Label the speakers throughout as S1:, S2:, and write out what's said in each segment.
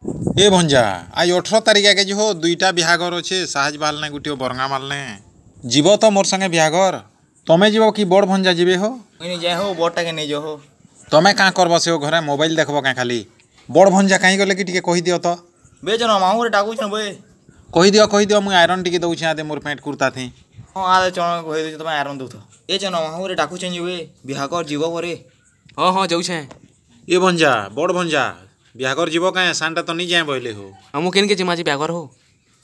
S1: ए भंजा आज 18 तारिख के जो हो दुईटा बिहागर अच्छे साहज बाल ने गुटे बरंगा माल ने जीव तो मोर संगे बिहागर तमें जीव कि बड़ भंजा जीवे हो
S2: नहीं जाए हो बड़टा के नहीं जो हो
S1: तमें क्या करब से घरे मोबाइल देखब क्या खाली बड़ भंजा कहीं गले कि टे कहीदियो तो
S2: बेचन मामू डाकुछ बे
S1: कहीदियो मुझे आयरन टी दौचे आदे मोर पेंट कुर्ता थी
S2: हाँ आदे चण कही तुम आयरन दौथ ए चन मामू डाकुछ बे बिहाकर जीव करे
S3: हाँ हाँ जाऊे
S1: ए भंजा बड़ भंजा बिहागर जीव क्या सानटा तो नहीं जाए बोले हो
S3: हम केन के जिमा ब्यागर हो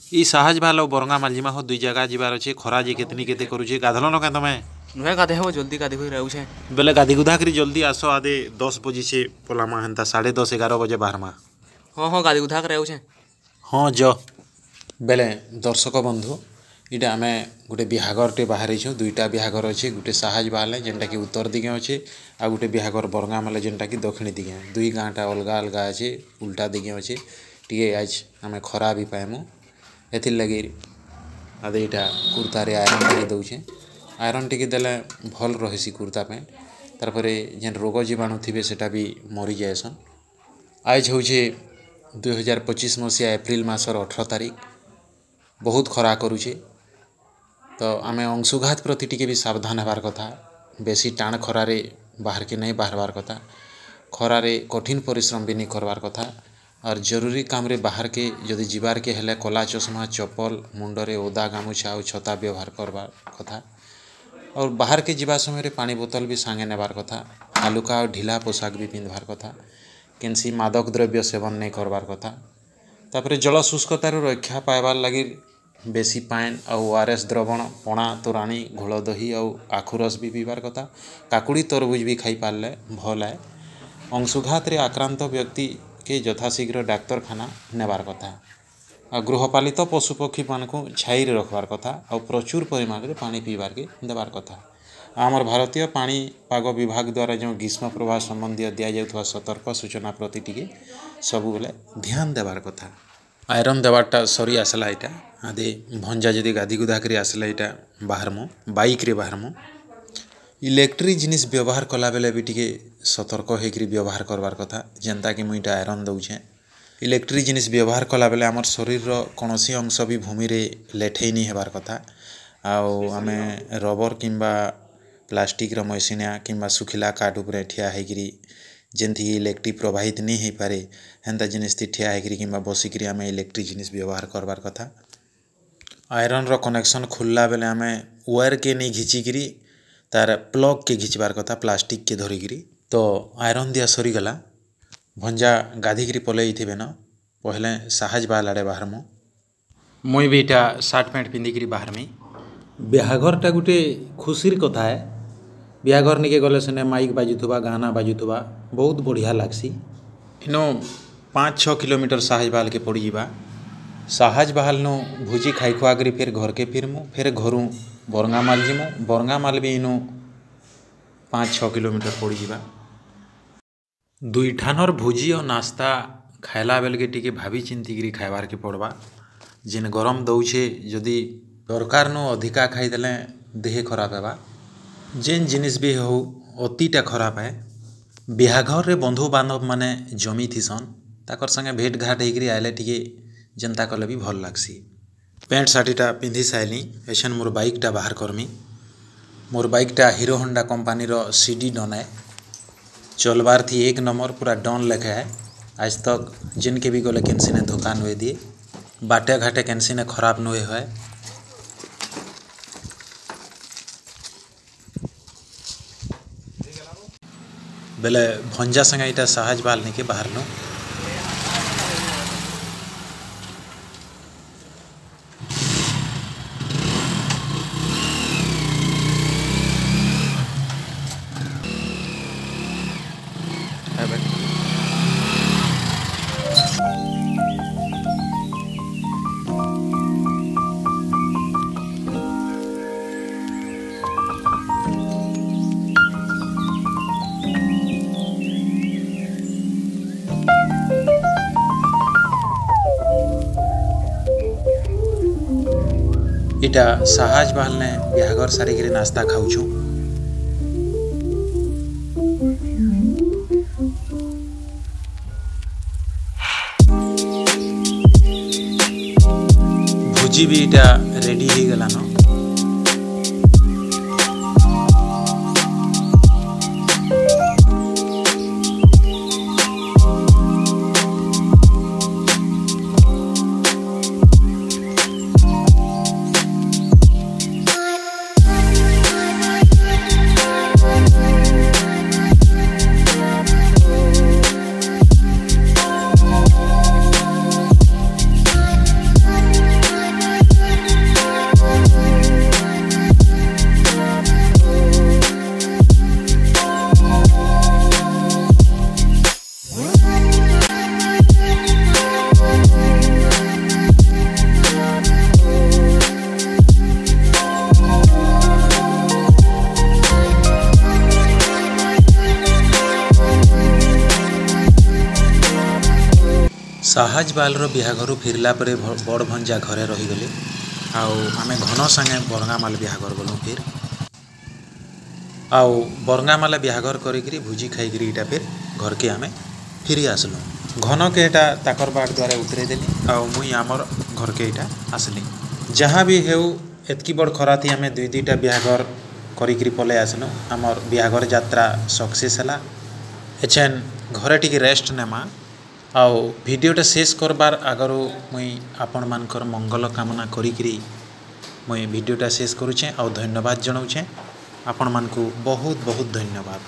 S1: ई साहज भाल और बरंगा मालजिमा हो दुई जगह जीवार अच्छे खरा जी केतनी केते करुचे गाधल न क्या तुम्हें
S3: नुहे गाधे हो जल्दी गाधे हो रहूछे
S1: बेले गाधी गुधा करी जल्दी आसो आदे 10 बजे से पलामा हेन्ता 10:30 11 बजे बाहरमा
S3: हाँ हाँ गाधे गुधा कर रहूछे
S1: हाँ ज बेले दर्शक बंधु इटा आम गोटे बिहागर टे बाहर दुईटा बिहागर अच्छे गोटे साहज बाहर जेनटा कि उत्तर दिगे अच्छे आ गोटे बिहागर बरंगा माले जेनटा कि दक्षिण दिगे दुई गाँटा अलगा अलगा अच्छे उल्टा दिगे अच्छे टे आज आम खरा भी पाएमु एथिर लगी आदे इटा कुर्तारे आयरन टे दौचे आयरन टी देले भल रही कुर्ता पैंट तार जेन रोग जीवाणु थे सेटा भी मरी जाएसन आज हूँ 2025 मसीहा एप्रिल मासर 18 तारिख बहुत खरा करुचे तो आम अंशुघात प्रति टी भी सावधान हबार कथा बेसी टाण खरारे बाहर के नहीं बाहरबार कथा खरारे कठिन परिश्रम भी नहीं करवार कथा और जरूरी काम रे बाहर के जदि जीवार के हेले कला चश्मा चप्पल मुंडरे ओदा गामुछा और छता व्यवहार करवार कथा और बाहर के जीवा समय पानी बोतल भी सांगे नेबार कथा हालुका और ढिला पोशाक भी पिंधबार कथा केनसी मादक द्रव्य सेवन नहीं करवार कथा तापर जल शुष्कतार रक्षा पाइबार लगी बेसी पान और ORS द्रवण पणा तोराणी घोल दही और आखुरस भी पीबार कथा काकुड़ी तरबुज भी खाई पारे भल है अंशुघात रे आक्रांत व्यक्ति के यथाशीघ्र डाक्तरखाना नेबार कथा और गृहपालित पशुपक्षी मान को छाई रखबार कथा और प्रचुर परिमाण में पानी पीबार के देवार कथा आमर भारतीय पाणीपाग विभाग द्वारा जो ग्रीष्म प्रवाह संबंधी दि जाउथवा सतर्क सूचना प्रति टी सब बेले ध्यान देवार कथा आयरन देवारटा सरी आसला यहाँ आदे भंजा जदि गाधी गुधा कर आसला यहाँ बाहरमु बाइक रे बाहरमु इलेक्ट्रिक जिनिस व्यवहार कला बेले भी टी सतर्क होकर व्यवहार करवार कथा जेनता कि मुझे आयरन दौचे इलेक्ट्रिक जिनिस व्यवहार कला बेले आमर शरीर कौन अंश भी भूमि रे लेठे नहीं हेबार कथा आम रबर किंबा प्लास्टिक मशीनिया किंबा सुखिला काठ उपरे ठिया होकर जेनथी इलेक्ट्रिक प्रवाहित नहीं हो पारे हेन्ता जिनिस ठिया होकर किंबा बसिक आम इलेक्ट्रिक जिनिस व्यवहार करवार कथा आयरन रो कनेक्शन खुलला बेले आम वायर के नहीं घिचिकी तार प्लग के घिचबार कथा प्लास्टिक के धरिकी तो आयरन दिया सरीगला भंजा गाधिकी पलई थे न पहले साहज बाल आड़े बाहरमु मुई भी इटा सार्ट पैंट पिंधिकी बाहरमी बिहाघरटा गोटे खुशीर कथा है बिहाघर निके गले सेने माइक बाजुथुबा गाना बाजुथुबा बहुत बढ़िया लागसी इनो 5-6 किलोमीटर साहज बाल के पड़ी जावा साहज बाल नो भुजी खाई खुआ करी फिर घर के फिरमु फिर घरू बरंगा माल जीमु बरंगा माल भी इनो 5-6 किलोमीटर पड़ी जावा दुई ठानर भुजी और नाश्ता खाइला बेल के टी भाभी चिंतिकी खाइबार के पड़वा जेन गरम दौचे जदि दरकार नो अधिका खाईदे देह खराब हेबा जेन जिनिस भी हो अतिटा खराब है बिहाघर रे बंधु बांधव माने जमी थीसन ताकर संगे भेट घाट होकर आइले टी जेनता कले भी भल लागसी पैंट सार्टीटा पिंधि साइली एछन मोर बाइकटा बाहर करमी मोर बाइकटा हीरो होंडा कंपानी रो CD डन है चलबार थी 1 नंबर पूरा डन लेखा है आज तक जिनके भी गले कैंसी ने धोखा नुए दिए बाटे घाटे कैंसी ने खराब नुए है बेले भंजा संगे इटा साहज बाल नहीं के बाहर नो इटा साहज बाल ने बिहागर सारिकी नास्ता खाऊछु भोजी भी इटा रेडी हो गलान। साहज बालर बिहाघर फिरला परे बड़ भंजा घरे रहीगले। आमे घन संगे बरंगामाल बिहाघर गलु। फिर आउ बरंगामाल बिहाघर करी भुजी खाई इटा फिर घर के आमे फिरी आसलु। घन के एटा ताकर बाट द्वारा उतरे देली आउ मुई आमर घर के इटा आसली। जहाँ भी हेउ एतकी बड़ खरा थी आमे दुई दुईटा बिहाघर करी पले आसलु। आमर बिहाघर यात्रा सक्सेस हला। एछेन घरे टिके रेस्ट नेमा। आउ वीडियोटा शेष करबार आगरू मुई आपण मानकर मंगल कामना करी मुई वीडियोटा शेष करुछे। आउ धन्यवाद जनाऊछे। आपण मानकु बहुत बहुत धन्यवाद।